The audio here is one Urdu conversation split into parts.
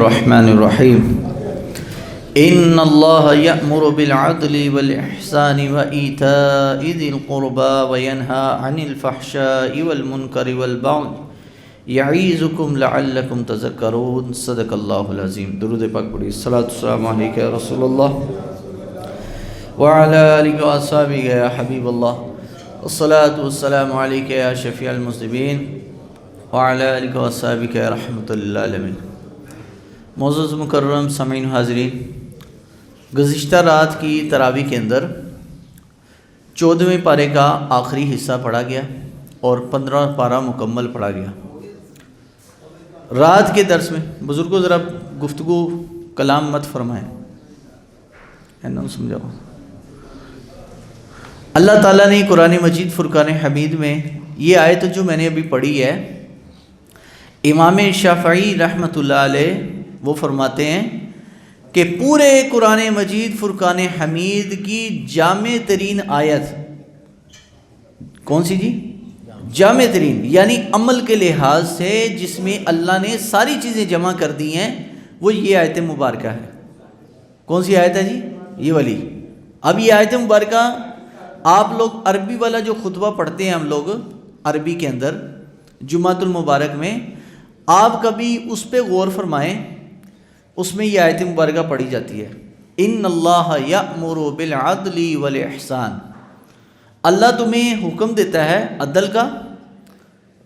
الرحمن الرحیم ان اللہ یأمر بالعدل والإحسان وإیتاء ذی القربى وینہی عن الفحشاء والمنکر والبغی یعظکم لعلکم تذکرون صدق اللہ العظیم۔ درود پاک پڑھی۔ الصلاۃ والسلام علیک یا رسول اللہ وعلی آلک واصحابک یا حبیب اللہ، الصلاۃ والسلام علیک یا شفیع المذنبین وعلی آلک واصحابک یا رحمۃ للعالمین۔ معزز مکرم سامعین حاضرین، گزشتہ رات کی تراویح کے اندر 14ویں پارے کا آخری حصہ پڑھا گیا اور 15واں پارہ مکمل پڑھا گیا۔ رات کے درس میں بزرگوں ذرا گفتگو کلام مت فرمائیں، سمجھاؤ۔ اللہ تعالیٰ نے قرآن مجید فرقان حمید میں یہ آیت جو میں نے ابھی پڑھی ہے، امام شافعی رحمۃ اللہ علیہ وہ فرماتے ہیں کہ پورے قرآن مجید فرقان حمید کی جامع ترین آیت کون سی جی؟ جامع ترین، یعنی عمل کے لحاظ سے جس میں اللہ نے ساری چیزیں جمع کر دی ہیں، وہ یہ آیت مبارکہ ہے۔ کون سی آیت ہے جی؟ یہ والی۔ اب یہ آیت مبارکہ آپ لوگ عربی والا جو خطبہ پڑھتے ہیں ہم لوگ عربی کے اندر جمعۃ المبارک میں، آپ کبھی اس پہ غور فرمائیں، اس میں یہ آیت مبارکہ پڑھی جاتی ہے، ان اللہ یأمر بالعدل والاحسان۔ اللہ تمہیں حکم دیتا ہے عدل کا،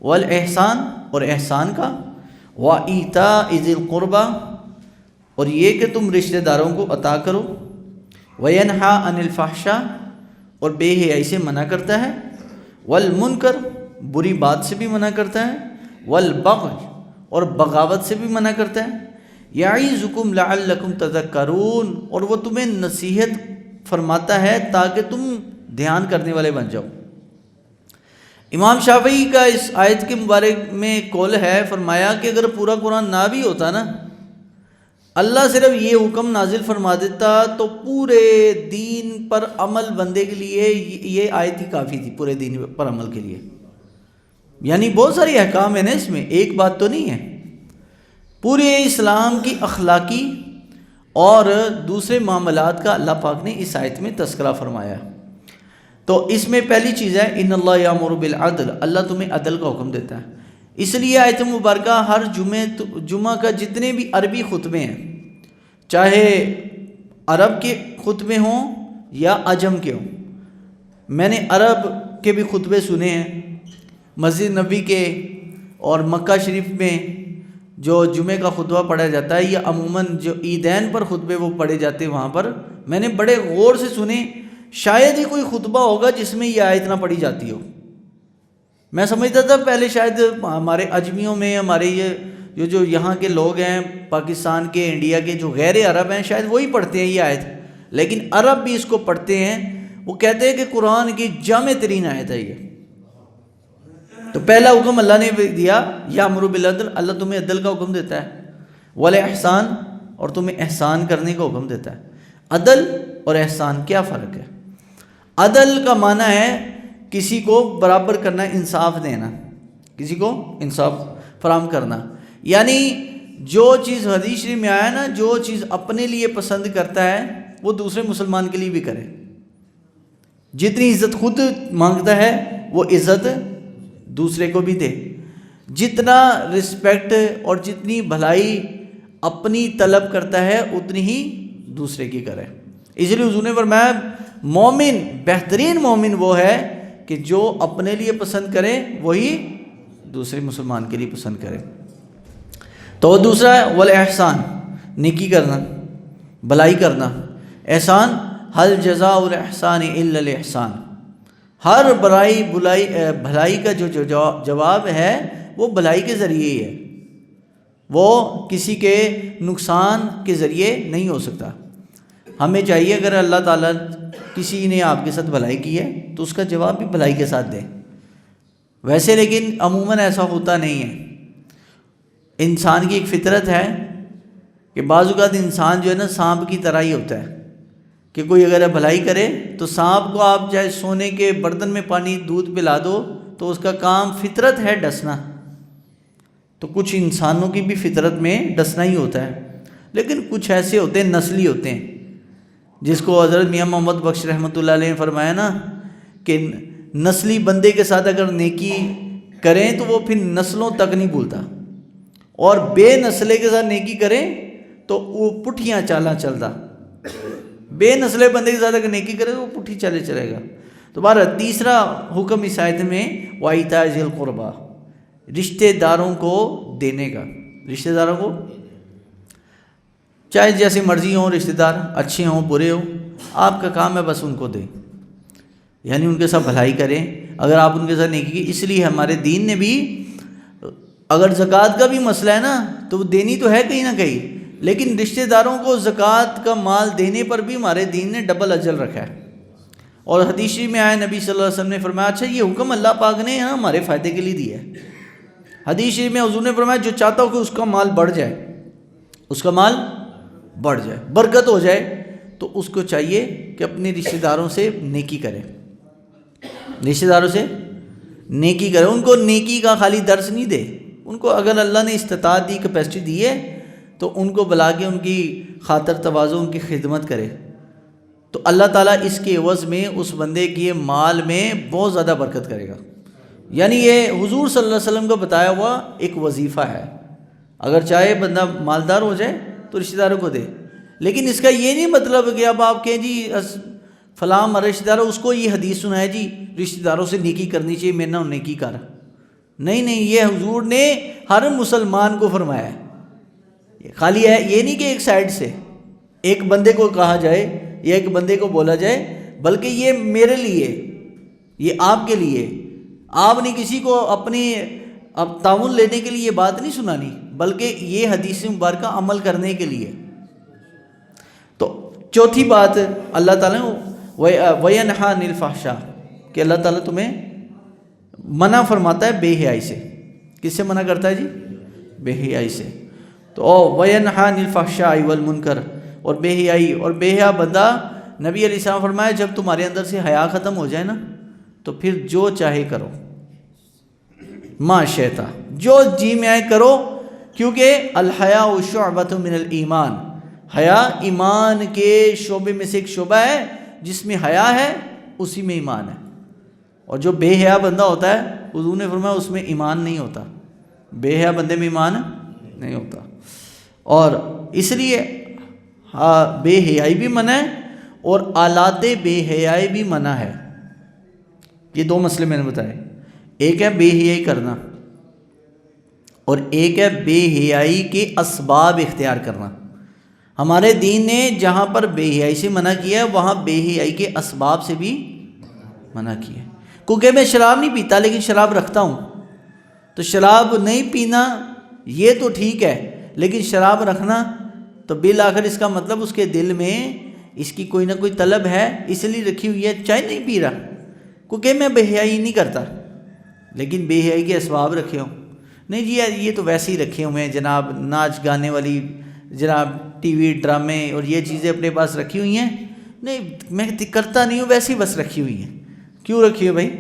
والاحسان اور احسان کا، وایتاء ذی القربى اور یہ کہ تم رشتہ داروں کو عطا کرو، وینہی عن الفحشاء اور بے حیائی سے منع کرتا ہے، والمنکر بری بات سے بھی منع کرتا ہے، والبغی اور بغاوت سے بھی منع کرتا ہے، یعظکم لعلکم تذکرون اور وہ تمہیں نصیحت فرماتا ہے تاکہ تم دھیان کرنے والے بن جاؤ۔ امام شافعی کا اس آیت کے مبارک میں قول ہے، فرمایا کہ اگر پورا قرآن نہ بھی ہوتا نا، اللہ صرف یہ حکم نازل فرما دیتا تو پورے دین پر عمل بندے کے لیے یہ آیت ہی کافی تھی، پورے دین پر عمل کے لیے۔ یعنی بہت ساری احکام ہیں نا اس میں، ایک بات تو نہیں ہے۔ پورے اسلام کی اخلاقی اور دوسرے معاملات کا اللہ پاک نے اس آیت میں تذکرہ فرمایا۔ تو اس میں پہلی چیز ہے ان اللہ یامر بالعدل، اللہ تمہیں عدل کا حکم دیتا ہے۔ اس لیے آیت مبارکہ ہر جمعہ کا جتنے بھی عربی خطبے ہیں، چاہے عرب کے خطبے ہوں یا عجم کے ہوں، میں نے عرب کے بھی خطبے سنے ہیں، مسجد نبوی کے اور مکہ شریف میں جو جمعے کا خطبہ پڑھا جاتا ہے، یا عموماً جو عیدین پر خطبے وہ پڑھے جاتے ہیں، وہاں پر میں نے بڑے غور سے سنے، شاید ہی کوئی خطبہ ہوگا جس میں یہ آیت نہ پڑھی جاتی ہو۔ میں سمجھتا تھا پہلے شاید ہمارے اجمیوں میں، ہمارے یہ جو یہاں کے لوگ ہیں پاکستان کے، انڈیا کے جو غیر عرب ہیں، شاید وہی پڑھتے ہیں یہ آیت، لیکن عرب بھی اس کو پڑھتے ہیں۔ وہ کہتے ہیں کہ قرآن کی جامع ترین آیت ہے یہ۔ تو پہلا حکم اللہ نے دیا، یامر بالعدل، اللہ تمہیں عدل کا حکم دیتا ہے، والاحسان اور تمہیں احسان کرنے کا حکم دیتا ہے۔ عدل اور احسان کیا فرق ہے؟ عدل کا معنی ہے کسی کو برابر کرنا، انصاف دینا، کسی کو انصاف فراہم کرنا۔ یعنی جو چیز حدیث شریف میں آیا نا، جو چیز اپنے لیے پسند کرتا ہے وہ دوسرے مسلمان کے لیے بھی کرے۔ جتنی عزت خود مانگتا ہے وہ عزت دوسرے کو بھی دے، جتنا رسپیکٹ اور جتنی بھلائی اپنی طلب کرتا ہے اتنی ہی دوسرے کی کرے۔ اس لیے حضور نے فرمایا مومن، بہترین مومن وہ ہے کہ جو اپنے لیے پسند کرے وہی دوسرے مسلمان کے لیے پسند کرے۔ تو دوسرا ہے والاحسان، نیکی کرنا، بھلائی کرنا۔ احسان، حل جزاء الاحسان الا الاحسان، ہر بھلائی کا جو جواب ہے وہ بھلائی کے ذریعے ہی ہے، وہ کسی کے نقصان کے ذریعے نہیں ہو سکتا۔ ہمیں چاہیے اگر اللہ تعالیٰ کسی نے آپ کے ساتھ بھلائی کی ہے تو اس کا جواب بھی بھلائی کے ساتھ دیں۔ ویسے لیکن عموماً ایسا ہوتا نہیں ہے۔ انسان کی ایک فطرت ہے کہ بعض اوقات انسان جو ہے نا سانپ کی طرح ہی ہوتا ہے، کہ کوئی اگر بھلائی کرے تو سانپ کو آپ چاہے سونے کے برتن میں پانی دودھ پلا دو تو اس کا کام فطرت ہے ڈسنا، تو کچھ انسانوں کی بھی فطرت میں ڈسنا ہی ہوتا ہے۔ لیکن کچھ ایسے ہوتے ہیں نسلی ہوتے ہیں، جس کو حضرت میاں محمد بخش رحمۃ اللہ علیہ نے فرمایا نا کہ نسلی بندے کے ساتھ اگر نیکی کریں تو وہ پھر نسلوں تک نہیں بھولتا، اور بے نسلے کے ساتھ نیکی کریں تو وہ پٹھیاں چالاں چلتا، بے نسلے بندے کے ساتھ اگر نیکی کرے تو وہ پٹھی چلے چلے گا۔ تو بہرحال تیسرا حکم اس آیت میں وَإِيتَاءِ ذِي الْقُرْبَىٰ، رشتہ داروں کو دینے کا، رشتہ داروں کو چاہے جیسے مرضی ہوں، رشتہ دار اچھے ہوں برے ہوں، آپ کا کام ہے بس ان کو دیں، یعنی ان کے ساتھ بھلائی کریں۔ اگر آپ ان کے ساتھ نیکی کی، اس لیے ہمارے دین نے بھی، اگر زکوٰۃ کا بھی مسئلہ ہے نا تو وہ دینی تو ہے کہیں نہ کہیں، لیکن رشتہ داروں کو زکوٰۃ کا مال دینے پر بھی ہمارے دین نے ڈبل اجر رکھا ہے۔ اور حدیث شریف میں آیا نبی صلی اللہ علیہ وسلم نے فرمایا، اچھا یہ حکم اللہ پاک نے ہمارے فائدے کے لیے دیا ہے۔ حدیث شریف میں حضور نے فرمایا جو چاہتا ہو کہ اس کا مال بڑھ جائے، اس کا مال بڑھ جائے، برکت ہو جائے، تو اس کو چاہیے کہ اپنے رشتہ داروں سے نیکی کرے، رشتہ داروں سے نیکی کرے، ان کو نیکی کا خالی درس نہیں دے، ان کو اگر اللہ نے استطاعت دی، کیپیسٹی دی ہے تو ان کو بلا کے ان کی خاطر تواضع، ان کی خدمت کرے، تو اللہ تعالیٰ اس کے عوض میں اس بندے کے مال میں بہت زیادہ برکت کرے گا۔ یعنی یہ حضور صلی اللہ علیہ وسلم کا بتایا ہوا ایک وظیفہ ہے، اگر چاہے بندہ مالدار ہو جائے تو رشتہ داروں کو دے، لیکن اس کا یہ نہیں مطلب کہ اب آپ کہیں جی فلاں ہمارا رشتہ دار، اس کو یہ حدیث سنائے جی رشتہ داروں سے نیکی کرنی چاہیے، میں نہ نیکی کر، نہیں نہیں، یہ حضور نے ہر مسلمان کو فرمایا ہے، خالی ہے یہ نہیں کہ ایک سائڈ سے ایک بندے کو کہا جائے یا ایک بندے کو بولا جائے، بلکہ یہ میرے لیے، یہ آپ کے لیے، آپ نے کسی کو اپنی اب تعاون لینے کے لیے یہ بات نہیں سنانی، بلکہ یہ حدیث مبارکہ عمل کرنے کے لیے۔ تو چوتھی بات اللہ تعالیٰ وَيَنْهَىٰ عَنِ الْفَحْشَاءِ، کہ اللہ تعالیٰ تمہیں منع فرماتا ہے بے حیائی سے۔ کس سے منع کرتا ہے جی؟ بے حیائی سے۔ تو وَيَنْهَىٰ عَنِ الْفَحْشَاءِ وَالْمُنکَرِ، اور بے حیائی اور بے حیا بندہ، نبی علیہ السلام فرمایا جب تمہارے اندر سے حیا ختم ہو جائے نا تو پھر جو چاہے کرو، ما شئت، جو جی میں آئے کرو، کیونکہ الحیاء شعبۃ من الایمان، حیا ایمان کے شعبے میں سے ایک شعبہ ہے، جس میں حیا ہے اسی میں ایمان ہے، اور جو بے حیا بندہ ہوتا ہے حضور نے فرمایا اس میں ایمان نہیں ہوتا، بے حیا بندے میں ایمان نہیں ہوتا۔ اور اس لیے بے حیائی بھی منع ہے اور آلات بے حیائی بھی منع ہے۔ یہ دو مسئلے میں نے بتائے، ایک ہے بے حیائی کرنا اور ایک ہے بے حیائی کے اسباب اختیار کرنا۔ ہمارے دین نے جہاں پر بے حیائی سے منع کیا ہے وہاں بے حیائی کے اسباب سے بھی منع کیا ہے۔ کیونکہ میں شراب نہیں پیتا لیکن شراب رکھتا ہوں، تو شراب نہیں پینا یہ تو ٹھیک ہے، لیکن شراب رکھنا تو بالآخر اس کا مطلب اس کے دل میں اس کی کوئی نہ کوئی طلب ہے، اس لیے رکھی ہوئی ہے، چائے نہیں پی رہا کیونکہ میں بے حیائی نہیں کرتا، لیکن بے حیائی کے اسباب رکھے ہوں، نہیں جی یہ تو ویسے ہی رکھے ہوئے ہیں جناب، ناچ گانے والی جناب ٹی وی ڈرامے اور یہ چیزیں اپنے پاس رکھی ہوئی ہیں، نہیں میں کرتا نہیں ہوں، ویسے ہی بس رکھی ہوئی ہیں۔ کیوں رکھی ہو بھائی؟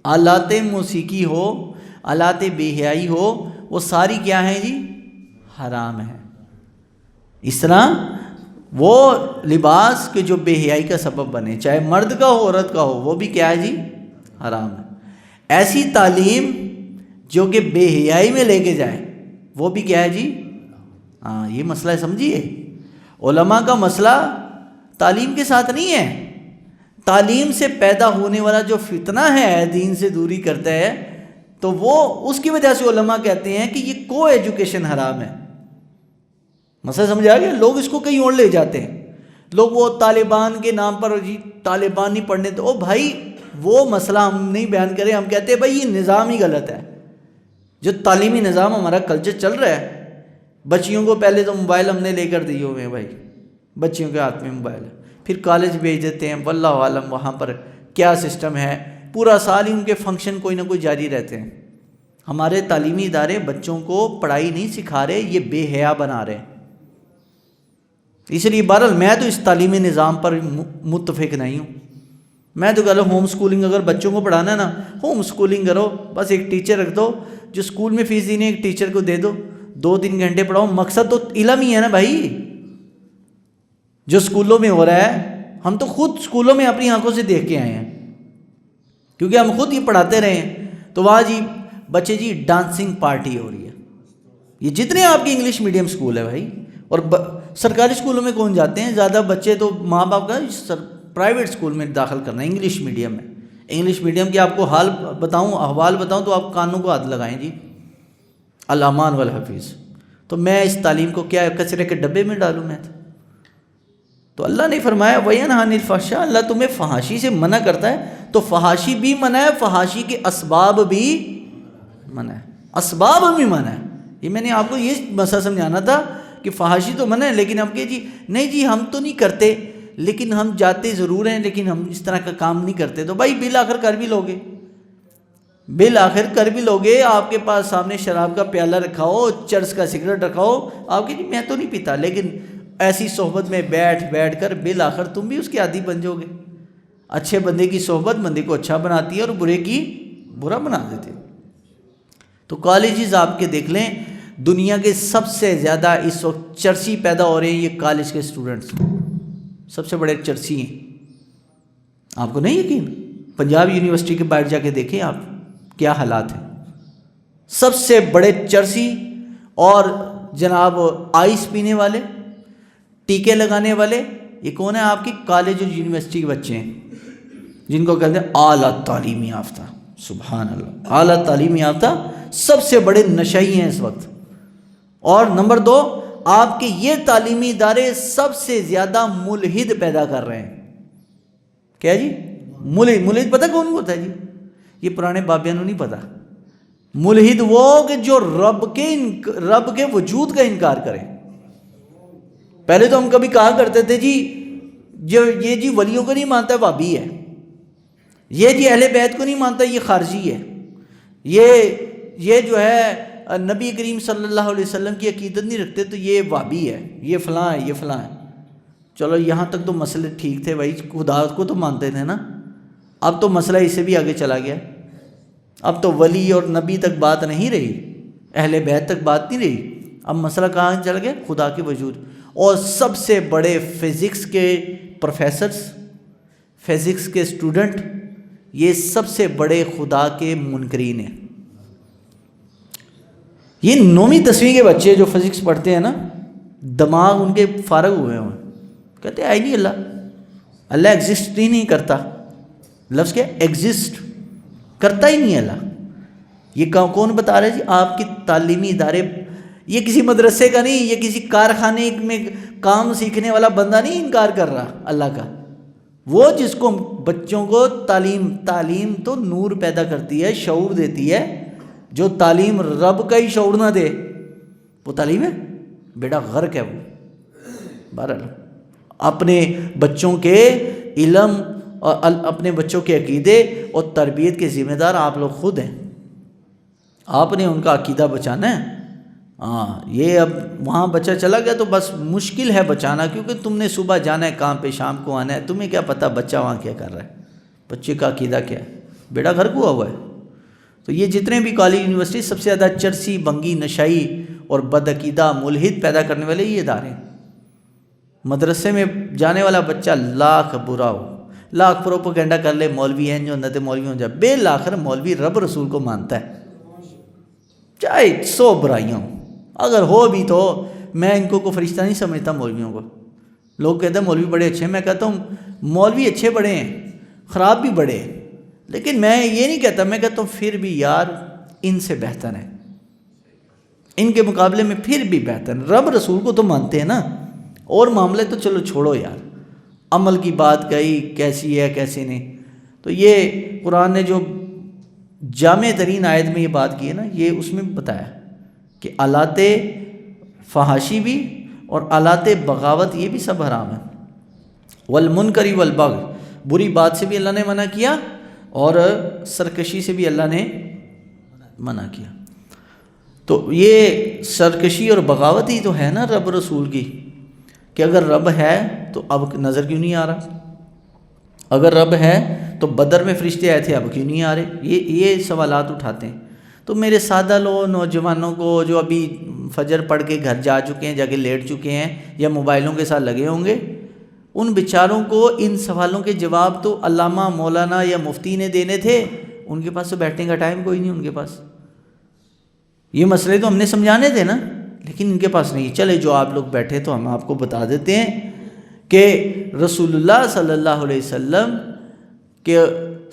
آلات موسیقی ہو، آلات بے حیائی ہو، وہ ساری کیا ہیں جی؟ حرام ہے۔ اس طرح وہ لباس کے جو بے حیائی کا سبب بنے، چاہے مرد کا ہو عورت کا ہو، وہ بھی کیا ہے جی؟ حرام ہے۔ ایسی تعلیم جو کہ بے حیائی میں لے کے جائے وہ بھی کیا ہے جی؟ ہاں یہ مسئلہ ہے، سمجھیے، علماء کا مسئلہ تعلیم کے ساتھ نہیں ہے، تعلیم سے پیدا ہونے والا جو فتنہ ہے دین سے دوری کرتا ہے، تو وہ اس کی وجہ سے علماء کہتے ہیں کہ یہ کو ایجوکیشن حرام ہے۔ مسئلہ سمجھ آ گیا؟ لوگ اس کو کہیں اور لے جاتے ہیں، لوگ وہ طالبان کے نام پر جی طالبان نہیں پڑھنے، تو او بھائی وہ مسئلہ ہم نہیں بیان کریں، ہم کہتے ہیں بھائی یہ نظام ہی غلط ہے، جو تعلیمی نظام ہمارا کلچر چل رہا ہے۔ بچیوں کو پہلے تو موبائل ہم نے لے کر دیے ہوئے ہیں بھائی، بچیوں کے ہاتھ میں موبائل ہے، پھر کالج بھیج دیتے ہیں، واللہ عالم وہاں پر کیا سسٹم ہے، پورا سال ہی ان کے فنکشن کوئی نہ کوئی جاری رہتے ہیں۔ ہمارے تعلیمی ادارے بچوں کو پڑھائی نہیں سکھا رہے، یہ بے حیا بنا رہے ہیں۔ اس لیے بہرحال میں تو اس تعلیمی نظام پر متفق نہیں ہوں، میں تو کہہ رہا ہوں ہوم سکولنگ، اگر بچوں کو پڑھانا ہے نا ہوم سکولنگ کرو، بس ایک ٹیچر رکھ دو، جو اسکول میں فیس دینی ہے ایک ٹیچر کو دے دو، 2-3 گھنٹے پڑھاؤ، مقصد تو علم ہی ہے نا بھائی، جو اسکولوں میں ہو رہا ہے۔ ہم تو خود اسکولوں میں اپنی آنکھوں سے دیکھ کے آئے ہیں، کیونکہ ہم خود یہ پڑھاتے رہے ہیں۔ تو وہاں جی بچے جی ڈانسنگ پارٹی ہو رہی ہے، یہ جتنے آپ کے انگلش میڈیم اسکول ہے بھائی، اور سرکاری اسکولوں میں کون جاتے ہیں؟ زیادہ بچے تو ماں باپ کا پرائیویٹ اسکول میں داخل کرنا ہے، انگلش میڈیم میں۔ انگلش میڈیم کی آپ کو حال بتاؤں، احوال بتاؤں تو آپ کانوں کو ہاتھ لگائیں جی، الامان والحفیظ۔ تو میں اس تعلیم کو کیا کچرے کے ڈبے میں ڈالوں میں؟ تو اللہ نے فرمایا وَيَنْهَى عَنِ الْفَحْشَاءِ، اللہ تمہیں فحاشی سے منع کرتا ہے، تو فحاشی بھی منع ہے، فحاشی کے اسباب بھی منع ہے، اسباب بھی منع ہے۔ یہ میں نے آپ کو یہ مسئلہ سمجھانا تھا کہ فحاشی تو منع ہے، لیکن اب کہ جی نہیں جی ہم تو نہیں کرتے، لیکن ہم جاتے ضرور ہیں، لیکن ہم اس طرح کا کام نہیں کرتے۔ تو بھائی بالآخر کر بھی لوگے، بالآخر کر بھی لوگے۔ آپ کے پاس سامنے شراب کا پیالہ رکھا ہو، چرس کا سگریٹ رکھا ہو، آپ کہ جی میں تو نہیں پیتا، لیکن ایسی صحبت میں بیٹھ کر بالآخر تم بھی اس کے عادی بن جاؤ گے۔ اچھے بندے کی صحبت بندے کو اچھا بناتی ہے اور برے کی برا بنا دیتے۔ تو کالجز آپ کے دیکھ لیں، دنیا کے سب سے زیادہ اس وقت چرسی پیدا ہو رہے ہیں، یہ کالج کے اسٹوڈنٹس سب سے بڑے چرسی ہیں۔ آپ کو نہیں یقین؟ پنجاب یونیورسٹی کے باہر جا کے دیکھیں آپ کیا حالات ہیں، سب سے بڑے چرسی اور جناب آئس پینے والے، ٹیکے لگانے والے، یہ کون ہے؟ آپ کی کالج اور یونیورسٹی کے بچے ہیں، جن کو کہتے ہیں اعلیٰ تعلیمی یافتہ۔ سبحان اللہ، اعلیٰ تعلیمی یافتہ سب سے بڑے نشئی ہیں اس وقت۔ اور نمبر 2، آپ کے یہ تعلیمی ادارے سب سے زیادہ ملحد پیدا کر رہے ہیں۔ کیا جی؟ ملحد پتہ کون ہوتا ہے جی؟ یہ پرانے بابیانوں نہیں پتہ۔ ملحد وہ کہ جو رب کے وجود کا انکار کرے۔ پہلے تو ہم کبھی کہا کرتے تھے جی جو یہ جی ولیوں کو نہیں مانتا وہابی ہے، یہ جی اہل بیت کو نہیں مانتا یہ خارجی ہے، یہ جو ہے نبی کریم صلی اللہ علیہ وسلم کی عقیدت نہیں رکھتے تو یہ وہابی ہے، یہ فلاں ہے، یہ فلاں ہے۔ چلو یہاں تک تو مسئلے ٹھیک تھے بھائی، خدا کو تو مانتے تھے نا۔ اب تو مسئلہ اس سے بھی آگے چلا گیا، اب تو ولی اور نبی تک بات نہیں رہی، اہل بیت تک بات نہیں رہی، اب مسئلہ کہاں چل گیا؟ خدا کے وجود۔ اور سب سے بڑے فزکس کے پروفیسرز، فزکس کے اسٹوڈنٹ، یہ سب سے بڑے خدا کے منکرین ہیں۔ یہ 9ویں 10ویں کے بچے جو فزکس پڑھتے ہیں نا، دماغ ان کے فارغ ہوئے ہیں، کہتے ہیں آئی نہیں اللہ ایگزسٹ ہی نہیں کرتا۔ لفظ کیا؟ ایگزسٹ کرتا ہی نہیں اللہ۔ یہ کون بتا رہا ہے جی؟ آپ کی تعلیمی ادارے، یہ کسی مدرسے کا نہیں، یہ کسی کارخانے میں کام سیکھنے والا بندہ نہیں انکار کر رہا اللہ کا، وہ جس کو بچوں کو تعلیم تو نور پیدا کرتی ہے، شعور دیتی ہے۔ جو تعلیم رب کا ہی شعور نہ دے وہ تعلیم ہے بیڑا غرق ہے وہ۔ بہرحال اپنے بچوں کے علم اور اپنے بچوں کے عقیدے اور تربیت کے ذمہ دار آپ لوگ خود ہیں، آپ نے ان کا عقیدہ بچانا ہے۔ ہاں، یہ اب وہاں بچہ چلا گیا تو بس مشکل ہے بچانا، کیونکہ تم نے صبح جانا ہے کام پہ، شام کو آنا ہے، تمہیں کیا پتہ بچہ وہاں کیا کر رہا ہے، بچے کا عقیدہ کیا ہے، بیڑا غرق ہوا ہے۔ تو یہ جتنے بھی کالج یونیورسٹی سب سے زیادہ چرسی، بنگی، نشائی اور بدعقیدہ ملحد پیدا کرنے والے یہ ادارے ہیں۔ مدرسے میں جانے والا بچہ لاکھ برا ہو، لاکھ پروپیگنڈا کر لے، مولوی ہیں جو نت مولوی ہو جائے، بالآخر مولوی رب رسول کو مانتا ہے، چاہے 100 برائیاں ہوں۔ اگر ہو بھی تو میں ان کو فرشتہ نہیں سمجھتا مولویوں کو۔ لوگ کہتے ہیں مولوی بڑے اچھے ہیں، میں کہتا ہوں مولوی اچھے بڑے ہیں، خراب بھی بڑے ہیں، لیکن میں یہ نہیں کہتا، میں کہتا ہوں پھر بھی یار ان سے بہتر ہے، ان کے مقابلے میں پھر بھی بہتر ہے، رب رسول کو تو مانتے ہیں نا۔ اور معاملے تو چلو چھوڑو یار، عمل کی بات کہی کیسی ہے کیسی نہیں، تو یہ قرآن نے جو جامع ترین آیت میں یہ بات کی ہے نا، یہ اس میں بتایا کہ آلات فحاشی بھی اور آلات بغاوت یہ بھی سب حرام ہے۔ والمنکر والبغی، بری بات سے بھی اللہ نے منع کیا اور سرکشی سے بھی اللہ نے منع کیا۔ تو یہ سرکشی اور بغاوت ہی تو ہے نا رب رسول کی، کہ اگر رب ہے تو اب نظر کیوں نہیں آ رہا، اگر رب ہے تو بدر میں فرشتے آئے تھے اب کیوں نہیں آ رہے، یہ سوالات اٹھاتے ہیں۔ تو میرے سادہ لوگ نوجوانوں کو جو ابھی فجر پڑھ کے گھر جا چکے ہیں، جا کے لیٹ چکے ہیں یا موبائلوں کے ساتھ لگے ہوں گے، ان بیچاروں کو ان سوالوں کے جواب تو علامہ مولانا یا مفتی نے دینے تھے، ان کے پاس تو بیٹھنے کا ٹائم کوئی نہیں ان کے پاس. یہ مسئلے تو ہم نے سمجھانے تھے نا، لیکن ان کے پاس نہیں. چلے جو آپ لوگ بیٹھے تو ہم آپ کو بتا دیتے ہیں کہ رسول اللہ صلی اللہ علیہ وسلم کے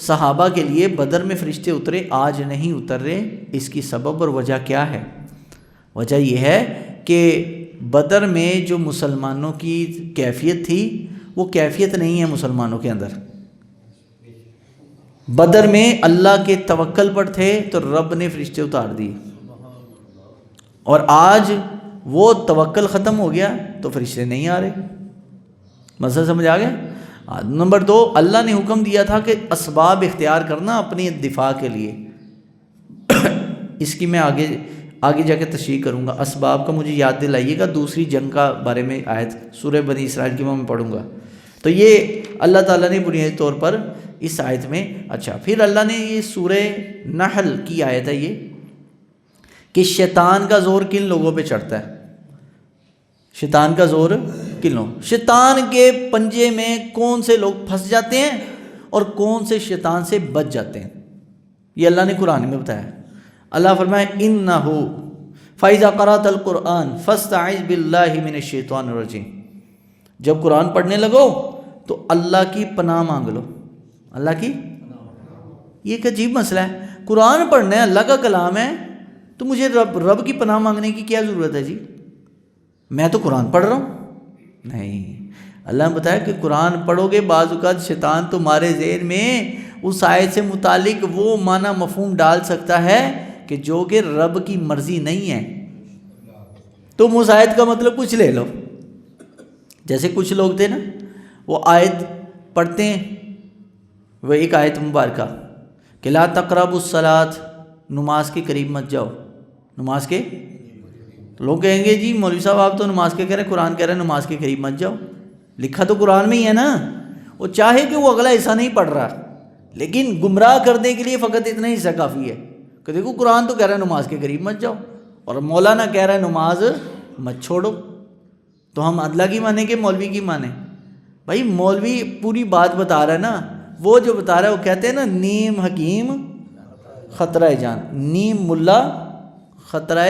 صحابہ کے لیے بدر میں فرشتے اترے، آج نہیں اتر رہے. اس کی سبب اور وجہ کیا ہے؟ وجہ یہ ہے کہ بدر میں جو مسلمانوں کی کیفیت تھی وہ کیفیت نہیں ہے مسلمانوں کے اندر. بدر میں اللہ کے توکل پر تھے تو رب نے فرشتے اتار دیے، اور آج وہ توکل ختم ہو گیا تو فرشتے نہیں آ رہے. مسئلہ سمجھ آ گیا؟ نمبر 2، اللہ نے حکم دیا تھا کہ اسباب اختیار کرنا اپنی دفاع کے لیے. اس کی میں آگے جا کے تشریح کروں گا. اسباب کا مجھے یاد دلائیے گا، دوسری جنگ کا بارے میں آیت سورہ بنی اسرائیل کی میں پڑھوں گا. تو یہ اللہ تعالیٰ نے بنیادی طور پر اس آیت میں اچھا پھر اللہ نے یہ سورہ نحل کی آیت ہے یہ کہ شیطان کا زور کن لوگوں پہ چڑھتا ہے. شیطان کا زور کن لوگ، شیطان کے پنجے میں کون سے لوگ پھنس جاتے ہیں اور کون سے شیطان سے بچ جاتے ہیں، یہ اللہ نے قرآن میں بتایا. اللہ فرمائے انہو فَإِذَا قَرَأْتَ الْقُرْآنَ فَاسْتَعِذْ بِاللَّهِ مِنَ الشَّيْطَانِ الرَّجِيمِ. جب قرآن پڑھنے لگو تو اللہ کی پناہ مانگ لو. اللہ کی، یہ ایک عجیب مسئلہ ہے. قرآن پڑھنا ہے، اللہ کا کلام ہے، تو مجھے رب کی پناہ مانگنے کی کیا ضرورت ہے جی؟ میں تو قرآن پڑھ رہا ہوں. نہیں، اللہ نے بتایا کہ قرآن پڑھو گے بعض اوقات شیطان تمہارے ذہن میں اس آیت سے متعلق وہ معنی مفہوم ڈال سکتا ہے کہ جو کہ رب کی مرضی نہیں ہے. تم اس آیت کا مطلب کچھ لے لو. جیسے کچھ لوگ تھے نا، وہ آیت پڑھتے ہیں، وہ ایک آیت مبارکہ کہ لا تقربوا الصلاۃ، نماز کے قریب مت جاؤ. نماز کے لوگ کہیں گے جی مولوی صاحب آپ تو نماز کے کہہ رہے ہیں، قرآن کہہ رہے ہیں نماز کے قریب مت جاؤ. لکھا تو قرآن میں ہی ہے نا. وہ چاہے کہ وہ اگلا حصہ نہیں پڑھ رہا، لیکن گمراہ کرنے کے لیے فقط اتنا حصہ کافی ہے کہ دیکھو قرآن تو کہہ رہا ہے نماز کے قریب مت جاؤ، اور مولانا کہہ رہا ہے نماز مت چھوڑو. تو ہم اللہ کی مانیں کہ مولوی کی مانیں؟ بھائی مولوی پوری بات بتا رہا ہے نا، وہ جو بتا رہا ہے وہ کہتے ہیں نا نیم حکیم خطرہ جان، نیم ملا خطرہ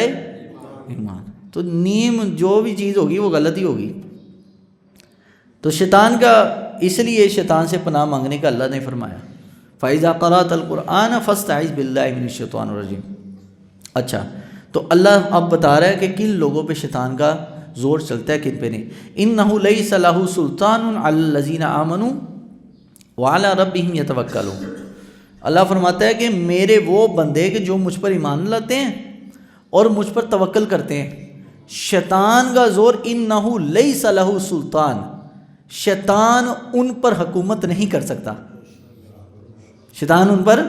ایمان. تو نیم جو بھی چیز ہوگی وہ غلط ہی ہوگی. تو شیطان کا، اس لیے شیطان سے پناہ مانگنے کا اللہ نے فرمایا فَإِذَا قَرَأْتَ الْقُرْآنَ فَاسْتَعِذْ بِاللَّهِ مِنَ الشَّيْطَانِ الرَّجِيمِ. اچھا، تو اللہ اب بتا رہا ہے کہ کن لوگوں پہ شیطان کا زور چلتا ہے، کن پہ نہیں. إِنَّهُ لَيْسَ لَهُ سُلْطَانٌ عَلَى الَّذِينَ آمَنُوا وَعَلَى رَبِّهِمْ يَتَوَكَّلُونَ. اللہ فرماتا ہے کہ میرے وہ بندے کہ جو مجھ پر ایمان لاتے ہیں اور مجھ پر توکل کرتے ہیں، شیطان کا زور إِنَّهُ لَيْسَ لَهُ سُلْطَان، شیطان ان پر حکومت نہیں کر سکتا. شیطان ان پر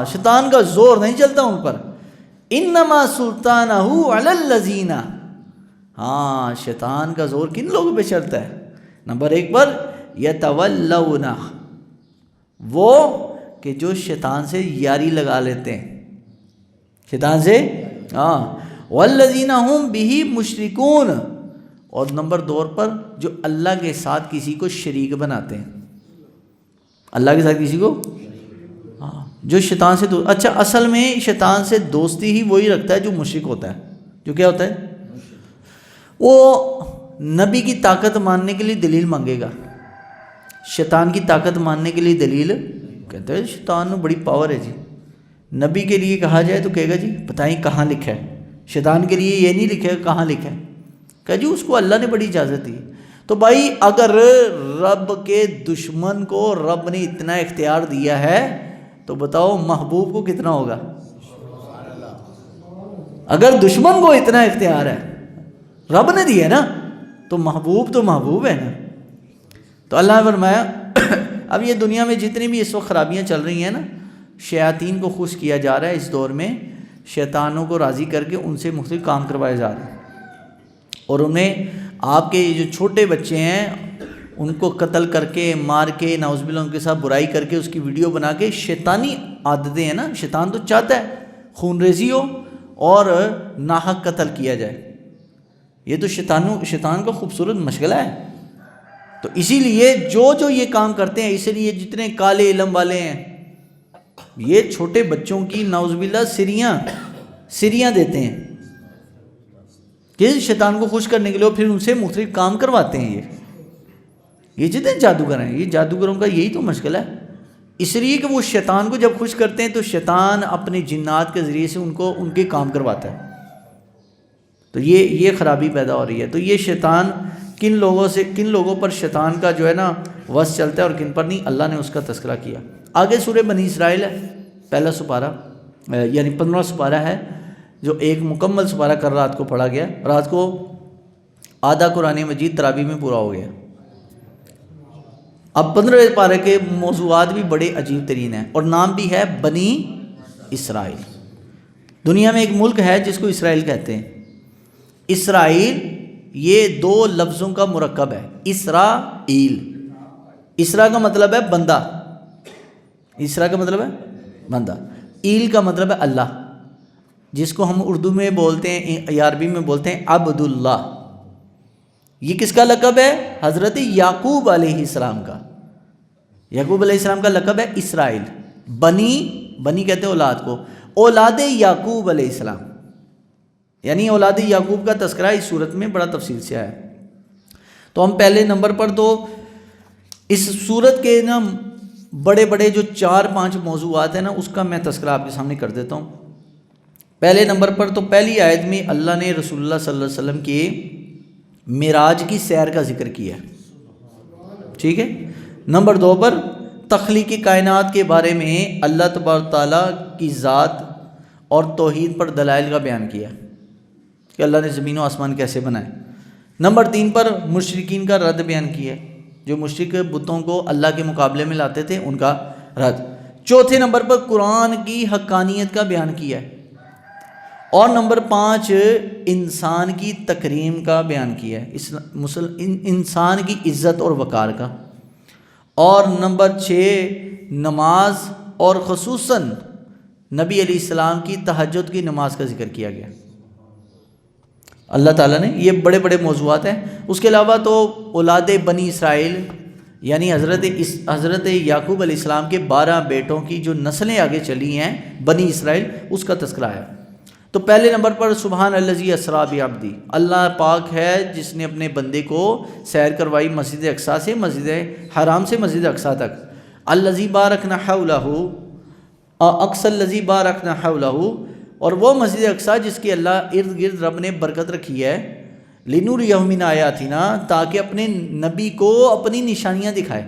شیطان کا زور نہیں چلتا ان پر. انما سلطانہ علی الذین، ہاں شیطان کا زور کن لوگوں پہ چلتا ہے؟ نمبر 1 پر یتولون، وہ کہ جو شیطان سے یاری لگا لیتے ہیں، شیطان سے والذین ہم بہ مشرکون، اور نمبر 2 پر جو اللہ کے ساتھ کسی کو شریک بناتے ہیں. اللہ کے ساتھ کسی کو جو شیطان سے اچھا اصل میں شیطان سے دوستی ہی وہی رکھتا ہے جو مشرک ہوتا ہے. جو کیا ہوتا ہے؟ وہ نبی کی طاقت ماننے کے لیے دلیل مانگے گا. شیطان کی طاقت ماننے کے لیے دلیل کہتے ہیں شیطان میں بڑی پاور ہے جی. نبی کے لیے کہا جائے تو کہے گا جی بتائیں کہاں لکھا ہے. شیطان کے لیے یہ نہیں لکھے گا کہاں لکھا ہے، کہ جی اس کو اللہ نے بڑی اجازت دی. تو بھائی اگر رب کے دشمن کو رب نے اتنا اختیار دیا ہے تو بتاؤ محبوب کو کتنا ہوگا. اگر دشمن کو اتنا اختیار ہے رب نے دیا نا تو محبوب ہے نا. تو اللہ نے فرمایا اب یہ دنیا میں جتنی بھی اس وقت خرابیاں چل رہی ہیں نا، شیاطین کو خوش کیا جا رہا ہے اس دور میں، شیطانوں کو راضی کر کے ان سے مختلف کام کروائے جا رہے ہیں، اور انہیں آپ کے جو چھوٹے بچے ہیں ان کو قتل کر کے مار کے نعوذ باللہ ان کے ساتھ برائی کر کے اس کی ویڈیو بنا کے، شیطانی عادتیں ہیں نا، شیطان تو چاہتا ہے خون ریزی ہو اور ناحق قتل کیا جائے. یہ تو شیطان کا خوبصورت مشغلہ ہے. تو اسی لیے جو یہ کام کرتے ہیں، اسی لیے جتنے کالے علم والے ہیں یہ چھوٹے بچوں کی نعوذ باللہ سریاں دیتے ہیں کہ شیطان کو خوش کرنے کے لیے، پھر ان سے مختلف کام کرواتے ہیں. یہ جتنے جادوگر ہیں، یہ جادوگروں کا یہی تو مشغلہ ہے. اس لیے کہ وہ شیطان کو جب خوش کرتے ہیں تو شیطان اپنے جنات کے ذریعے سے ان کے کام کرواتا ہے. تو یہ خرابی پیدا ہو رہی ہے. تو یہ شیطان کن لوگوں پر شیطان کا جو ہے نا وس چلتا ہے اور کن پر نہیں، اللہ نے اس کا تذکرہ کیا. آگے سورہ بنی اسرائیل ہے، پہلا سپارہ، یعنی 15 سپارہ ہے، جو ایک مکمل سپارہ کر رات کو پڑھا گیا. رات کو آدھا قرآن مجید تراویح میں پورا ہو گیا. اب 15 پارے کے موضوعات بھی بڑے عجیب ترین ہیں، اور نام بھی ہے بنی اسرائیل. دنیا میں ایک ملک ہے جس کو اسرائیل کہتے ہیں. اسرائیل یہ 2 لفظوں کا مرکب ہے. اسرائیل، اسرا کا مطلب ہے بندہ، اسرا کا مطلب ہے بندہ، ایل کا مطلب ہے اللہ، جس کو ہم اردو میں بولتے ہیں یا عربی میں بولتے ہیں عبداللہ. یہ کس کا لقب ہے؟ حضرت یعقوب علیہ السلام کا. یعقوب علیہ السلام کا لقب ہے اسرائیل. بنی کہتے ہیں اولاد کو، اولاد یعقوب علیہ السلام، یعنی اولاد یعقوب کا تذکرہ اس صورت میں بڑا تفصیل سے آیا. تو ہم پہلے نمبر پر تو اس صورت کے نا بڑے جو 4-5 موضوعات ہیں نا، اس کا میں تذکرہ آپ کے سامنے کر دیتا ہوں. پہلے نمبر پر تو پہلی آیت میں اللہ نے رسول اللہ صلی اللہ علیہ وسلم کے معراج کی سیر کا ذکر کیا ہے. ٹھیک ہے. نمبر 2 پر تخلیق کائنات کے بارے میں اللہ تبارک تعالیٰ کی ذات اور توحید پر دلائل کا بیان کیا کہ اللہ نے زمین و آسمان کیسے بنائے. نمبر 3 پر مشرکین کا رد بیان کیا، جو مشرک بتوں کو اللہ کے مقابلے میں لاتے تھے ان کا رد. چوتھے نمبر پر قرآن کی حقانیت کا بیان کیا ہے. اور نمبر 5 انسان کی تکریم کا بیان کیا ہے، انسان کی عزت اور وقار کا. اور نمبر 6 نماز اور خصوصاً نبی علیہ السلام کی تہجد کی نماز کا ذکر کیا گیا. اللہ تعالیٰ نے یہ بڑے موضوعات ہیں. اس کے علاوہ تو اولاد بنی اسرائیل یعنی حضرت یعقوب علیہ السلام کے 12 بیٹوں کی جو نسلیں آگے چلی ہیں بنی اسرائیل، اس کا تذکرہ ہے. تو پہلے نمبر پر سبحان الذی اسریٰ بعبدہ، اللہ پاک ہے جس نے اپنے بندے کو سیر کروائی مسجد اقصیٰ سے مسجد حرام سے مسجد اقصیٰ تک. الذی بارکنا حولہ، اقصی الذی بارکنا حولہ، اور وہ مسجد اقصیٰ جس کی اللہ ارد گرد رب نے برکت رکھی ہے، لنوریہ من آیاتنا، تاکہ اپنے نبی کو اپنی نشانیاں دکھائے.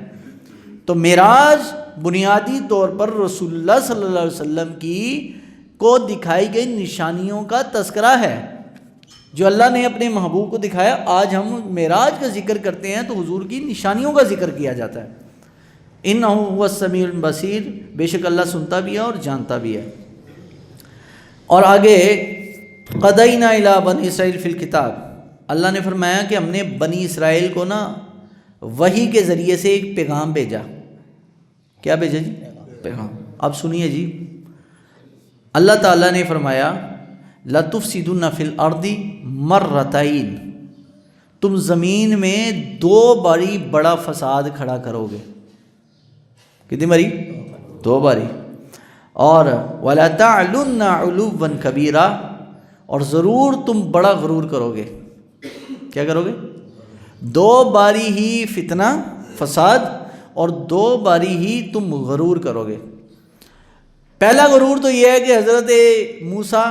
تو معراج بنیادی طور پر رسول اللہ صلی اللہ علیہ وسلم کی کو دکھائی گئی نشانیوں کا تذکرہ ہے جو اللہ نے اپنے محبوب کو دکھایا. آج ہم معراج کا ذکر کرتے ہیں تو حضور کی نشانیوں کا ذکر کیا جاتا ہے. انہ هو السمیع البصیر، بے شک اللہ سنتا بھی ہے اور جانتا بھی ہے. اور آگے قضینا الی بنی اسرائیل فی الکتاب، اللہ نے فرمایا کہ ہم نے بنی اسرائیل کو نا وحی کے ذریعے سے ایک پیغام بھیجا. کیا بھیجا جی؟ پیغام. اب سنیے جی، اللہ تعالیٰ نے فرمایا لَتُفْسِدُنَّ فِي الْأَرْضِ مَرَّتَيْن، تم زمین میں 2 باری بڑا فساد کھڑا کرو گے. کتنی باری؟ 2 باری. اور وَلَا تَعْلُنَّ عُلُوًّا كَبِيرًا، اور ضرور تم بڑا غرور کرو گے. کیا کرو گے؟ 2 باری ہی فتنہ فساد اور 2 باری ہی تم غرور کرو گے. پہلا غرور تو یہ ہے کہ حضرت موسیٰ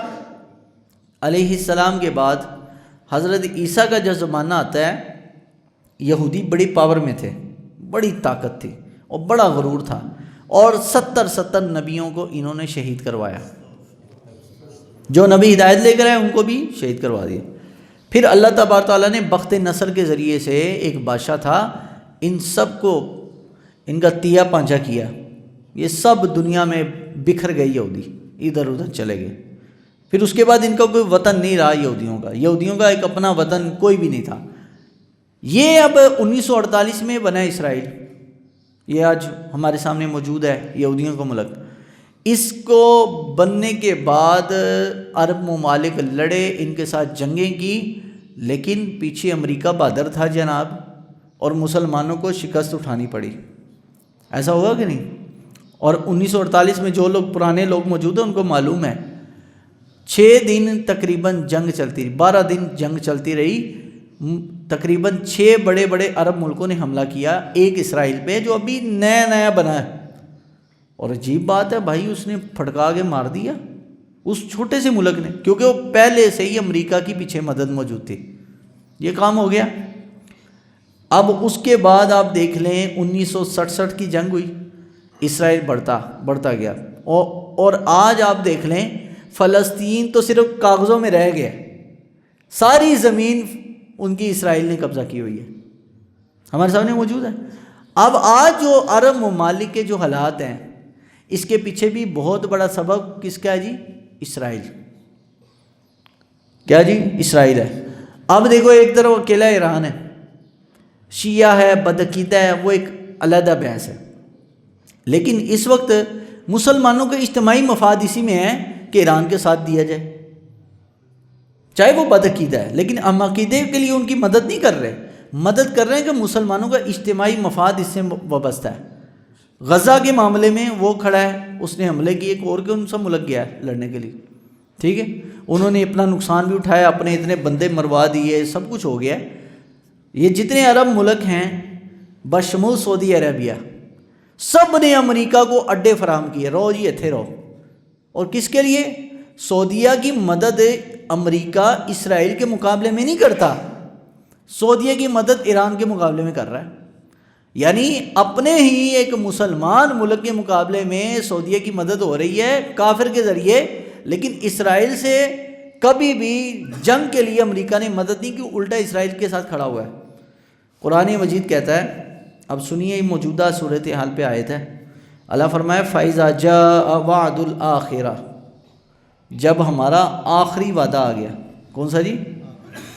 علیہ السلام کے بعد حضرت عیسیٰ کا جو زمانہ آتا ہے، یہودی بڑی پاور میں تھے، بڑی طاقت تھی اور بڑا غرور تھا، اور 70 نبیوں کو انہوں نے شہید کروایا. جو نبی ہدایت لے کر آئے ان کو بھی شہید کروا دیا. پھر اللہ تبارک تعالیٰ نے بخت نصر کے ذریعے سے، ایک بادشاہ تھا، ان سب کو ان کا تیا پانچا کیا. یہ سب دنیا میں بکھر گئے، یہودی ادھر ادھر چلے گئے. پھر اس کے بعد ان کا کوئی وطن نہیں رہا یہودیوں کا ایک اپنا وطن کوئی بھی نہیں تھا. یہ اب 1948 میں بنا اسرائیل، یہ آج ہمارے سامنے موجود ہے یہودیوں کا ملک. اس کو بننے کے بعد عرب ممالک لڑے، ان کے ساتھ جنگیں کی، لیکن پیچھے امریکہ بہادر تھا جناب، اور مسلمانوں کو شکست اٹھانی پڑی۔ ایسا ہوگا کہ نہیں؟ اور 1948 میں جو لوگ پرانے لوگ موجود ہیں ان کو معلوم ہے، 6 دن تقریباً جنگ چلتی رہی، 12 دن جنگ چلتی رہی، تقریباً 6 بڑے بڑے عرب ملکوں نے حملہ کیا ایک اسرائیل پہ، جو ابھی نیا نیا بنا ہے۔ اور عجیب بات ہے بھائی، اس نے پھٹکا کے مار دیا اس چھوٹے سے ملک نے، کیونکہ وہ پہلے سے ہی امریکہ کی پیچھے مدد موجود تھی۔ یہ کام ہو گیا۔ اب اس کے بعد آپ دیکھ لیں 1967 کی جنگ ہوئی، اسرائیل بڑھتا گیا، اور آج آپ دیکھ لیں فلسطین تو صرف کاغذوں میں رہ گیا، ساری زمین ان کی اسرائیل نے قبضہ کی ہوئی ہے، ہمارے سامنے موجود ہے۔ اب آج جو عرب ممالک کے جو حالات ہیں، اس کے پیچھے بھی بہت بڑا سبب کس کا ہے جی؟ اسرائیل۔ کیا جی؟ اسرائیل ہے۔ اب دیکھو ایک طرف اکیلا ایران ہے، شیعہ ہے، بدعقیدہ ہے، وہ ایک علیحدہ بحث ہے، لیکن اس وقت مسلمانوں کے اجتماعی مفاد اسی میں ہے کہ ایران کے ساتھ دیا جائے، چاہے وہ بدعقیدہ ہے، لیکن ہم عقیدے کے لیے ان کی مدد نہیں کر رہے، مدد کر رہے ہیں کہ مسلمانوں کا اجتماعی مفاد اس سے وابستہ ہے۔ غزہ کے معاملے میں وہ کھڑا ہے، اس نے حملے کیے، ایک اور کون سا ملک گیا ہے لڑنے کے لیے، ٹھیک ہے، انہوں نے اپنا نقصان بھی اٹھایا، اپنے اتنے بندے مروا دیے، سب کچھ ہو گیا ہے۔ یہ جتنے عرب ملک ہیں بشمول سعودی عربیہ، سب نے امریکہ کو اڈے فراہم کیے، رہو جی اتھے رہو، اور کس کے لیے؟ سعودیہ کی مدد امریکہ اسرائیل کے مقابلے میں نہیں کرتا، سعودیہ کی مدد ایران کے مقابلے میں کر رہا ہے، یعنی اپنے ہی ایک مسلمان ملک کے مقابلے میں سعودیہ کی مدد ہو رہی ہے کافر کے ذریعے، لیکن اسرائیل سے کبھی بھی جنگ کے لیے امریکہ نے مدد نہیں کی، الٹا اسرائیل کے ساتھ کھڑا ہوا ہے۔ قرآن مجید کہتا ہے، اب سنیے موجودہ صورتحال پہ آیت ہے، اللہ فرمائے فَإِذَا جَاءَ وَعْدُ الْآخِرَةِ، جب ہمارا آخری وعدہ آ گیا، کون سا جی؟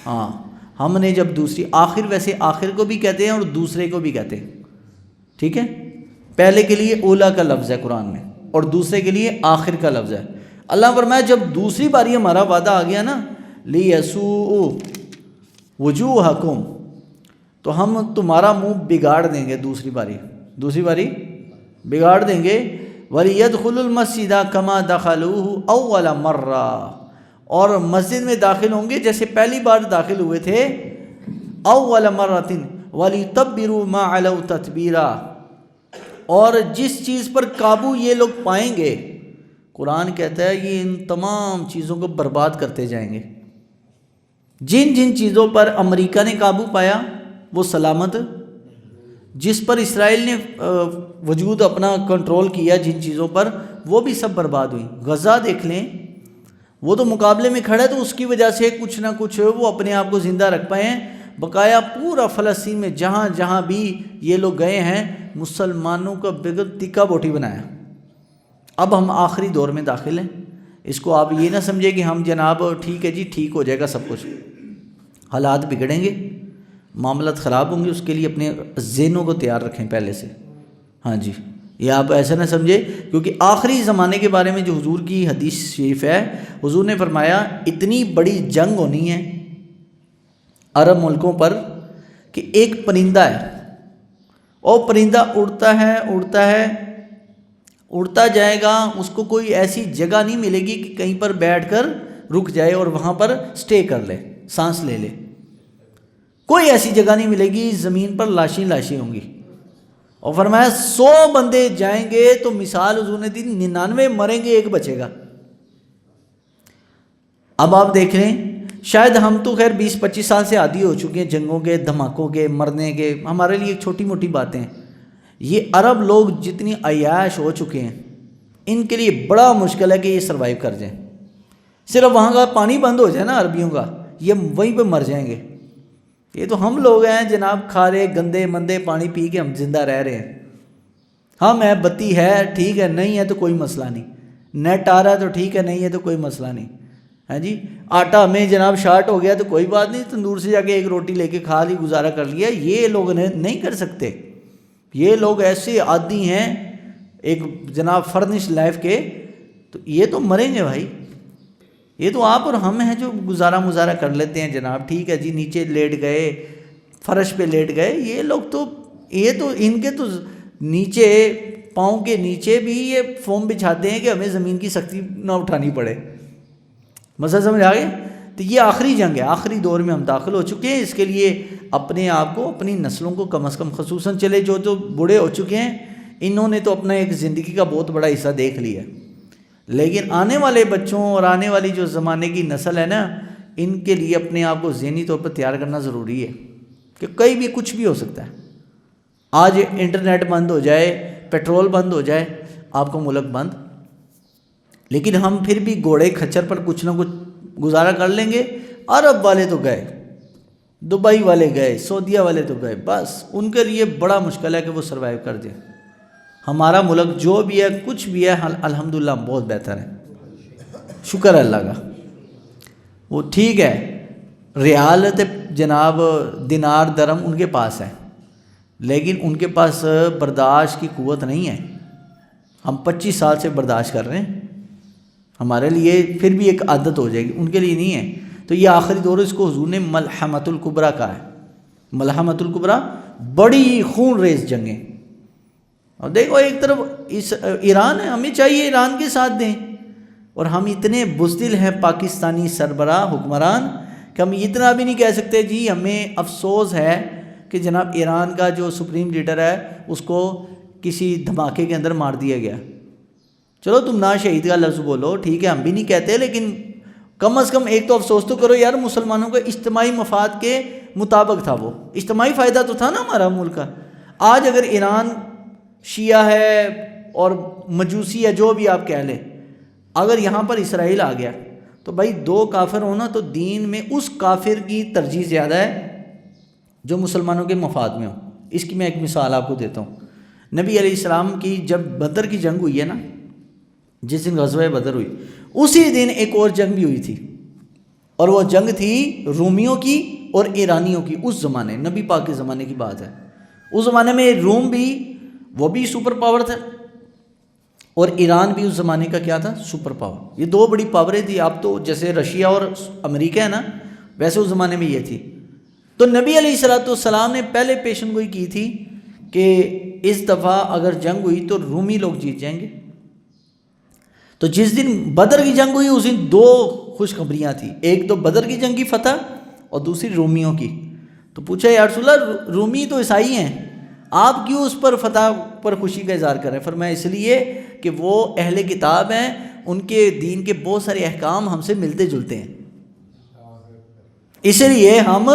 ہاں، ہم نے جب دوسری، آخر ویسے آخر کو بھی کہتے ہیں اور دوسرے کو بھی کہتے ہیں، ٹھیک ہے، پہلے کے لیے اولا کا لفظ ہے قرآن میں، اور دوسرے کے لیے آخر کا لفظ ہے۔ اللہ فرمائے جب دوسری باری ہمارا وعدہ آ گیا نا، لِيَسُوءُ وُجُوهَكُمْ، تو ہم تمہارا منہ بگاڑ دیں گے، دوسری باری بگاڑ دیں گے، وَلِيَدْخُلُوا الْمَسْجِدَ كَمَا دَخَلُوهُ أَوَّلَ مَرَّةٍ، اور مسجد میں داخل ہوں گے جیسے پہلی بار داخل ہوئے تھے، اول مرۃ وَلِتَبِّرُوا مَا عَلَوْا تَتْبِيرًا، اور جس چیز پر قابو یہ لوگ پائیں گے، قرآن کہتا ہے یہ ان تمام چیزوں کو برباد کرتے جائیں گے۔ جن جن چیزوں پر امریکہ نے قابو پایا وہ سلامت، جس پر اسرائیل نے وجود اپنا کنٹرول کیا، جن چیزوں پر، وہ بھی سب برباد ہوئی۔ غزہ دیکھ لیں، وہ تو مقابلے میں کھڑا ہے تو اس کی وجہ سے کچھ نہ کچھ وہ اپنے آپ کو زندہ رکھ پائے ہیں، بقایا پورا فلسطین میں جہاں جہاں بھی یہ لوگ گئے ہیں مسلمانوں کا بغیر تکا بوٹی بنایا۔ اب ہم آخری دور میں داخل ہیں، اس کو آپ یہ نہ سمجھے کہ ہم جناب ٹھیک ہے جی ٹھیک ہو جائے گا سب کچھ، حالات بگڑیں گے، معاملات خراب ہوں گے، اس کے لیے اپنے ذہنوں کو تیار رکھیں پہلے سے۔ ہاں جی، یہ آپ ایسا نہ سمجھے، کیونکہ آخری زمانے کے بارے میں جو حضور کی حدیث شریف ہے، حضور نے فرمایا اتنی بڑی جنگ ہونی ہے عرب ملکوں پر کہ ایک پرندہ ہے، اور پرندہ اڑتا جائے گا، اس کو کوئی ایسی جگہ نہیں ملے گی کہ کہیں پر بیٹھ کر رک جائے اور وہاں پر سٹے کر لے، سانس لے لے، کوئی ایسی جگہ نہیں ملے گی، زمین پر لاشیں ہوں گی۔ اور فرمایا 100 بندے جائیں گے تو مثال حضور نے دی 99 مریں گے، ایک بچے گا۔ اب آپ دیکھ لیں، شاید ہم تو خیر 20-25 سال سے عادی ہو چکے ہیں جنگوں کے، دھماکوں کے، مرنے کے، ہمارے لیے چھوٹی موٹی باتیں ہیں۔ یہ عرب لوگ جتنی عیاش ہو چکے ہیں، ان کے لیے بڑا مشکل ہے کہ یہ سروائیو کر جائیں۔ صرف وہاں کا پانی بند ہو جائے نا عربیوں کا، یہ وہیں پہ مر جائیں گے۔ یہ تو ہم لوگ ہیں جناب، کھارے گندے مندے پانی پی کے ہم زندہ رہ رہے ہیں۔ ہم ہے، بتی ہے ٹھیک ہے، نہیں ہے تو کوئی مسئلہ نہیں، نیٹ آ رہا ہے تو ٹھیک ہے، نہیں ہے تو کوئی مسئلہ نہیں، ہاں جی، آٹا ہمیں جناب شارٹ ہو گیا تو کوئی بات نہیں، تندور سے جا کے ایک روٹی لے کے کھا لی، گزارا کر لیا۔ یہ لوگ نہیں کر سکتے، یہ لوگ ایسے عادی ہیں ایک جناب فرنش لائف کے تو یہ تو مریں گے بھائی. یہ تو آپ اور ہم ہیں جو گزارا مزارا کر لیتے ہیں جناب، ٹھیک ہے جی، نیچے لیٹ گئے، فرش پہ لیٹ گئے. یہ لوگ تو ان کے تو نیچے پاؤں کے نیچے بھی یہ فوم بچھاتے ہیں کہ ہمیں زمین کی سختی نہ اٹھانی پڑے. مسئلہ سمجھ آ گئے؟ تو یہ آخری جنگ ہے، آخری دور میں ہم داخل ہو چکے ہیں. اس کے لیے اپنے آپ کو، اپنی نسلوں کو کم از کم، خصوصاً چلے جو بوڑھے ہو چکے ہیں، انہوں نے تو اپنا ایک زندگی کا بہت بڑا حصہ دیکھ لیا. لیکن آنے والے بچوں اور آنے والی جو زمانے کی نسل ہے نا، ان کے لیے اپنے آپ کو ذہنی طور پر تیار کرنا ضروری ہے کہ کہیں بھی کچھ بھی ہو سکتا ہے. آج انٹرنیٹ بند ہو جائے، پیٹرول بند ہو جائے، آپ کا ملک بند. لیکن ہم پھر بھی گھوڑے کھچر پر کچھ نہ کچھ گزارا کر لیں گے. عرب والے تو گئے، دبئی والے گئے، سعودیہ والے تو گئے، بس ان کے لیے بڑا مشکل ہے کہ وہ سروائیو کر دیں. ہمارا ملک جو بھی ہے، کچھ بھی ہے، الحمدللہ بہت بہتر ہے، شکر ہے اللہ کا. وہ ٹھیک ہے، ریالت جناب دینار درم ان کے پاس ہے، لیکن ان کے پاس برداشت کی قوت نہیں ہے. ہم 25 سال سے برداشت کر رہے ہیں، ہمارے لیے پھر بھی ایک عادت ہو جائے گی، ان کے لیے نہیں ہے. تو یہ آخری دور، اس کو حضور نے ملحمۃ الکبریٰ کہا ہے. ملحمۃ الکبریٰ، بڑی خون ریز جنگیں. اور دیکھو ایک طرف ایران ہے، ہمیں چاہیے ایران کے ساتھ دیں، اور ہم اتنے بزدل ہیں پاکستانی سربراہ حکمران کہ ہم اتنا بھی نہیں کہہ سکتے جی ہمیں افسوس ہے کہ جناب ایران کا جو سپریم لیڈر ہے اس کو کسی دھماکے کے اندر مار دیا گیا. چلو تم نہ شہید کا لفظ بولو، ٹھیک ہے، ہم بھی نہیں کہتے، لیکن کم از کم ایک تو افسوس تو کرو یار، مسلمانوں کا اجتماعی مفاد کے مطابق تھا، وہ اجتماعی فائدہ تو تھا نا ہمارا ملک کا. آج اگر ایران شیعہ ہے اور مجوسی ہے، جو بھی آپ کہہ لیں، اگر یہاں پر اسرائیل آ گیا تو بھائی دو کافر ہونا تو دین میں اس کافر کی ترجیح زیادہ ہے جو مسلمانوں کے مفاد میں ہو. اس کی میں ایک مثال آپ کو دیتا ہوں. نبی علیہ السلام کی جب بدر کی جنگ ہوئی ہے نا، جس دن غزوہ بدر ہوئی، اسی دن ایک اور جنگ بھی ہوئی تھی، اور وہ جنگ تھی رومیوں کی اور ایرانیوں کی. اس زمانے، نبی پاک کے زمانے کی بات ہے، اس زمانے میں روم بھی، وہ بھی سپر پاور تھا، اور ایران بھی اس زمانے کا کیا تھا، سپر پاور. یہ دو بڑی پاوریں تھی. اب تو جیسے رشیا اور امریکہ ہے نا، ویسے اس زمانے میں یہ تھی. تو نبی علیہ السلام نے پہلے پیشن گوئی کی تھی کہ اس دفعہ اگر جنگ ہوئی تو رومی لوگ جیت جائیں گے. تو جس دن بدر کی جنگ ہوئی اس دن دو خوشخبریاں تھیں، ایک تو بدر کی جنگ کی فتح اور دوسری رومیوں کی. تو پوچھا یا رسول اللہ، رومی تو عیسائی ہیں، آپ کیوں اس پر فتح پر خوشی کا اظہار کر رہے ہیں؟ فرمایا اس لیے کہ وہ اہل کتاب ہیں، ان کے دین کے بہت سارے احکام ہم سے ملتے جلتے ہیں، اس لیے ہم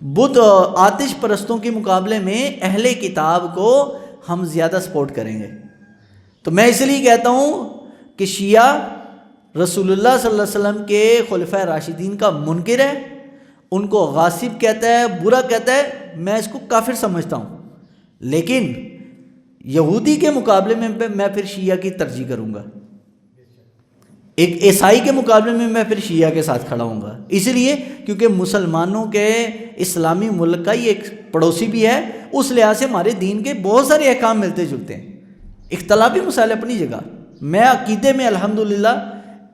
بدھ آتش پرستوں کے مقابلے میں اہل کتاب کو ہم زیادہ سپورٹ کریں گے. تو میں اس لیے کہتا ہوں کہ شیعہ رسول اللہ صلی اللہ علیہ وسلم کے خلفۂ راشدین کا منکر ہے، ان کو غاصب کہتا ہے، برا کہتا ہے، میں اس کو کافر سمجھتا ہوں. لیکن یہودی کے مقابلے میں میں پھر شیعہ کی ترجیح کروں گا، ایک عیسائی کے مقابلے میں میں پھر شیعہ کے ساتھ کھڑا ہوں گا. اس لیے کیونکہ مسلمانوں کے اسلامی ملک کا یہ ایک پڑوسی بھی ہے، اس لحاظ سے ہمارے دین کے بہت سارے احکام ملتے جلتے ہیں. اختلافی مسائل اپنی جگہ، میں عقیدے میں الحمدللہ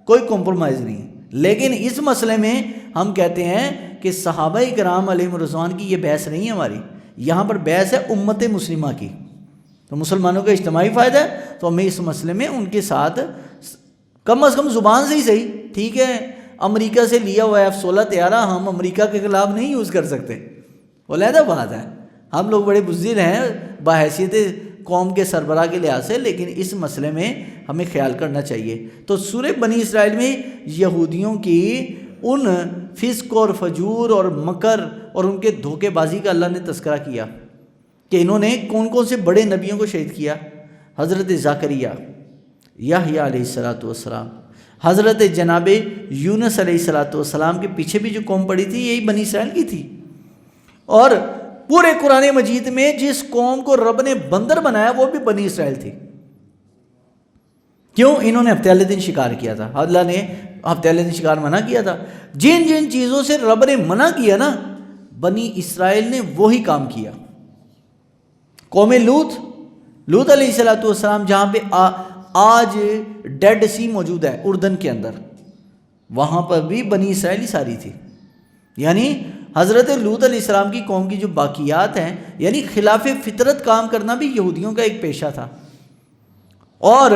کوئی کمپرومائز نہیں، لیکن اس مسئلے میں ہم کہتے ہیں کہ صحابہ کرام علیہم رضوان کی یہ بحث نہیں ہے ہماری، یہاں پر بحث ہے امت مسلمہ کی. تو مسلمانوں کا اجتماعی فائدہ ہے، تو ہمیں اس مسئلے میں ان کے ساتھ کم از کم زبان سے ہی صحیح، ٹھیک ہے امریکہ سے لیا ہوا ہے F-16 طیارہ، ہم امریکہ کے خلاف نہیں یوز کر سکتے، وہ علیحدہ بات ہے. ہم لوگ بڑے بزدل ہیں بحیثیت قوم کے سربراہ کے لحاظ سے، لیکن اس مسئلے میں ہمیں خیال کرنا چاہیے. تو سورہ بنی اسرائیل میں یہودیوں کی ان فسق اور فجور اور مکر اور ان کے دھوکے بازی کا اللہ نے تذکرہ کیا کہ انہوں نے کون کون سے بڑے نبیوں کو شہید کیا. حضرت زکریا، یحییٰ علیہ السلام، حضرت جناب یونس علیہ السلام کے پیچھے بھی جو قوم پڑی تھی یہی بنی اسرائیل کی تھی. اور پورے قرآن مجید میں جس قوم کو رب نے بندر بنایا وہ بھی بنی اسرائیل تھی. کیوں؟ انہوں نے ہفتے والے دن شکار کیا تھا، اللہ نے ہفتے والے دن شکار منع کیا تھا. جن جن چیزوں سے رب نے منع کیا نا، بنی اسرائیل نے وہی کام کیا. قوم لوط علیہ السلام جہاں پہ آج ڈیڈ سی موجود ہے اردن کے اندر، وہاں پر بھی بنی اسرائیل ساری تھی. یعنی حضرت لوط علیہ السلام کی قوم کی جو باقیات ہیں، یعنی خلاف فطرت کام کرنا بھی یہودیوں کا ایک پیشہ تھا. اور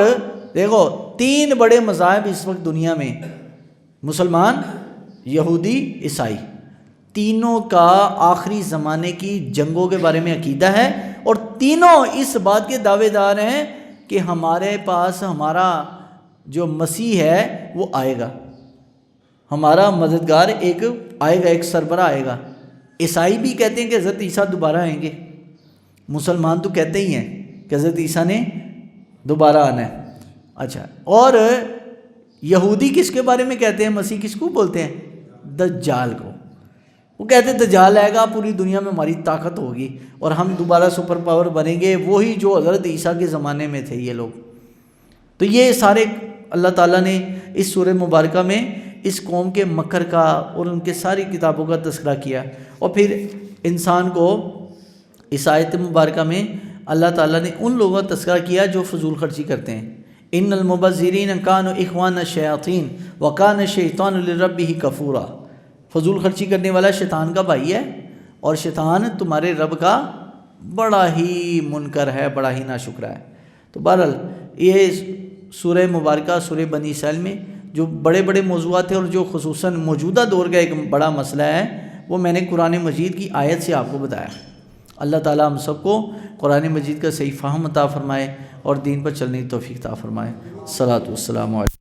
دیکھو 3 بڑے مذاہب اس وقت دنیا میں، مسلمان، یہودی، عیسائی، تینوں کا آخری زمانے کی جنگوں کے بارے میں عقیدہ ہے، اور تینوں اس بات کے دعوے دار ہیں کہ ہمارے پاس ہمارا جو مسیح ہے وہ آئے گا، ہمارا مددگار ایک آئے گا، ایک سربراہ آئے گا. عیسائی بھی کہتے ہیں کہ حضرت عیسیٰ دوبارہ آئیں گے، مسلمان تو کہتے ہی ہیں کہ حضرت عیسیٰ نے دوبارہ آنا ہے. اچھا، اور یہودی کس کے بارے میں کہتے ہیں؟ مسیح کس کو بولتے ہیں؟ دجال کو. وہ کہتے ہیں دجال آئے گا، پوری دنیا میں ہماری طاقت ہوگی اور ہم دوبارہ سپر پاور بنیں گے، وہی جو حضرت عیسیٰ کے زمانے میں تھے یہ لوگ. تو یہ سارے اللہ تعالیٰ نے اس سورہ مبارکہ میں اس قوم کے مکر کا اور ان کے ساری کتابوں کا تذکرہ کیا. اور پھر انسان کو اس آیت مبارکہ میں اللہ تعالیٰ نے ان لوگوں کا تذکرہ کیا جو فضول خرچی کرتے ہیں. ان المبذرین کانوا اخوان الشیاطین وکان الشیطان لربہ کفورا. فضول خرچی کرنے والا شیطان کا بھائی ہے، اور شیطان تمہارے رب کا بڑا ہی منکر ہے، بڑا ہی ناشکرا ہے. تو بہرحال یہ سورہ مبارکہ سورہ بنی اسرائیل میں جو بڑے بڑے موضوعات ہیں اور جو خصوصاً موجودہ دور کا ایک بڑا مسئلہ ہے وہ میں نے قرآن مجید کی آیت سے آپ کو بتایا. اللہ تعالیٰ ہم سب کو قرآن مجید کا صحیح فہم عطا فرمائے اور دین پر چلنے کی توفیق عطا فرمائے. الصلاۃ والسلام علیکم.